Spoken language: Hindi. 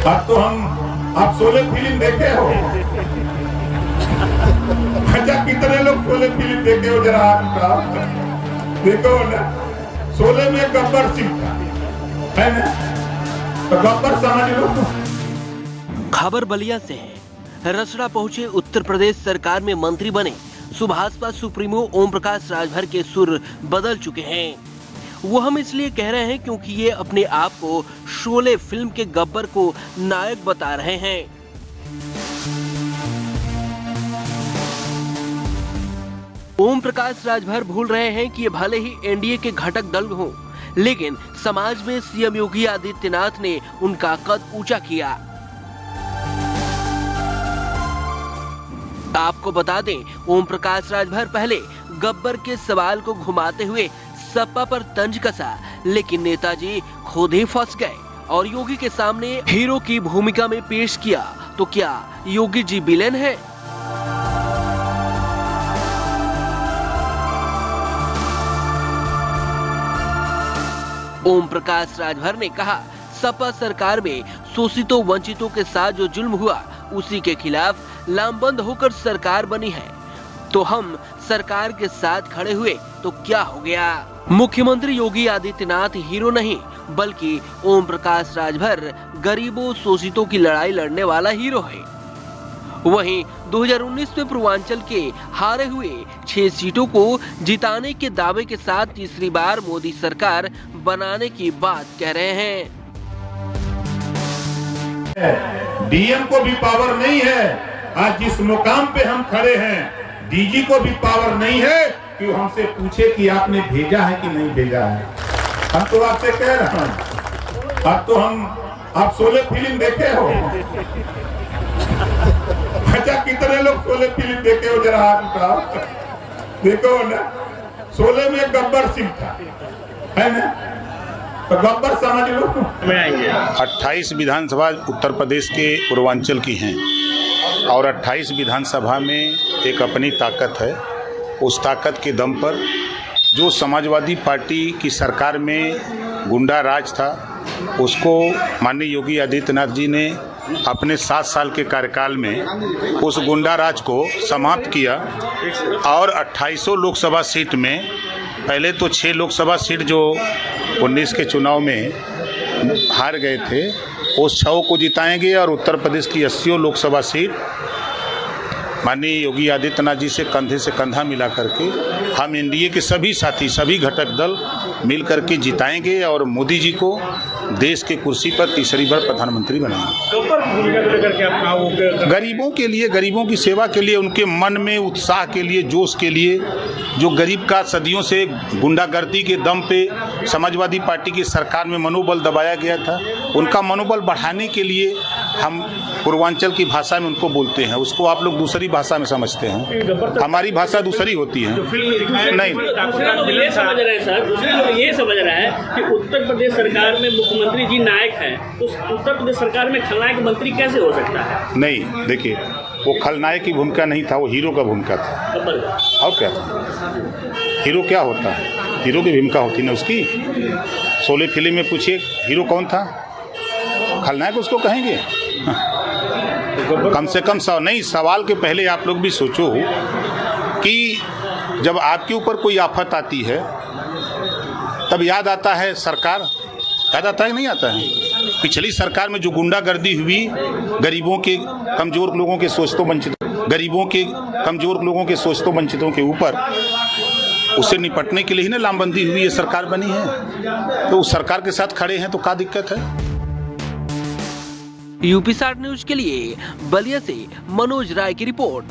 अब तो आप शोले फिल्म देखे हो? अच्छा, कितने लोग शोले फिल्म देखे हो? जरा हाथ उठाओ। देखो ना, शोले में गब्बर सिंह था, है ना? तो गब्बर समझ लो। खबर बलिया से है। रसड़ा पहुंचे उत्तर प्रदेश सरकार में मंत्री बने सुभाषपा सुप्रीमो ओम प्रकाश राजभर के सुर बदल चुके हैं। वो हम इसलिए कह रहे हैं क्योंकि ये अपने आप को शोले फिल्म के गब्बर को नायक बता रहे हैं। ओम प्रकाश राजभर भूल रहे हैं कि ये भले ही एनडीए के घटक दल हों, लेकिन समाज में सीएम योगी आदित्यनाथ ने उनका कद ऊंचा किया। आपको बता दें, ओम प्रकाश राजभर पहले गब्बर के सवाल को घुमाते हुए सपा पर तंज कसा, लेकिन नेताजी खुद ही फंस गए और योगी के सामने हीरो की भूमिका में पेश किया। तो क्या योगी जी विलेन है? ओम प्रकाश राजभर ने कहा, सपा सरकार में शोषितों वंचितों के साथ जो जुल्म हुआ उसी के खिलाफ लामबंद होकर सरकार बनी है, तो हम सरकार के साथ खड़े हुए तो क्या हो गया। मुख्यमंत्री योगी आदित्यनाथ हीरो नहीं बल्कि ओम प्रकाश राजभर गरीबों शोषितों की लड़ाई लड़ने वाला हीरो है। वहीं 2019 में पूर्वांचल के हारे हुए 6 सीटों को जिताने के दावे के साथ तीसरी बार मोदी सरकार बनाने की बात कह रहे हैं। डीएम को भी पावर नहीं है। आज जिस मुकाम पे हम खड़े हैं, डीजी को भी पावर नहीं है कि वो हमसे पूछे कि आपने भेजा है कि नहीं भेजा है। हम तो आपसे कह रहे हैं, अब तो आप शोले फिल्म देखे हो? अच्छा, कितने लोग शोले फिल्म देखे हो? जरा हाथ उठाओ। देखो ना, शोले में गब्बर सिंह था, है ना? तो गब्बर समझ लो। 28 विधानसभा उत्तर प्रदेश के पूर्वांचल की हैं और 28 विधानसभा में एक अपनी ताकत है। उस ताकत के दम पर जो समाजवादी पार्टी की सरकार में गुंडा राज था, उसको माननीय योगी आदित्यनाथ जी ने अपने 7 साल के कार्यकाल में उस गुंडा राज को समाप्त किया और 28 लोकसभा सीट में पहले तो 6 लोकसभा सीट जो 19 के चुनाव में हार गए थे, उस 6 को जिताएंगे और उत्तर प्रदेश की 80 लोकसभा सीट माननीय योगी आदित्यनाथ जी से कंधा मिला करके हम एनडीए के सभी साथी, सभी घटक दल मिल करके जिताएंगे और मोदी जी को देश के कुर्सी पर तीसरी बार प्रधानमंत्री बनाएंगे। गरीबों के लिए, गरीबों की सेवा के लिए, उनके मन में उत्साह के लिए, जोश के लिए, जो गरीब का सदियों से गुंडागर्दी के दम पे समाजवादी पार्टी की सरकार में मनोबल दबाया गया था, उनका मनोबल बढ़ाने के लिए हम पूर्वांचल की भाषा में उनको बोलते हैं। उसको आप लोग दूसरी भाषा में समझते हैं, हमारी भाषा दूसरी होती है। नहीं, ये समझ रहा है कि उत्तर प्रदेश सरकार में मुख्यमंत्री जी नायक हैं, तो उत्तर प्रदेश सरकार में खलनायक मंत्री कैसे हो सकता है? नहीं, देखिए, वो खलनायक की भूमिका नहीं था, वो हीरो का भूमिका था। और क्या था? हीरो क्या होता है? हीरो की भूमिका होती ना उसकी। शोले फिल्म में पूछिए हीरो कौन था? खलनायक उसको कहेंगे। कम से कम नहीं, सवाल के पहले आप लोग भी सोचो कि जब आपके ऊपर कोई आफत आती है तब याद आता है सरकार, याद आता है कि नहीं आता है? पिछली सरकार में जो गुंडागर्दी हुई, गरीबों के कमजोर लोगों के शोषितों वंचितों के ऊपर, उससे निपटने के लिए ही ना लामबंदी हुई, ये सरकार बनी है। तो उस सरकार के साथ खड़े हैं तो क्या दिक्कत है? यूपी 60 न्यूज के लिए बलिया से मनोज राय की रिपोर्ट।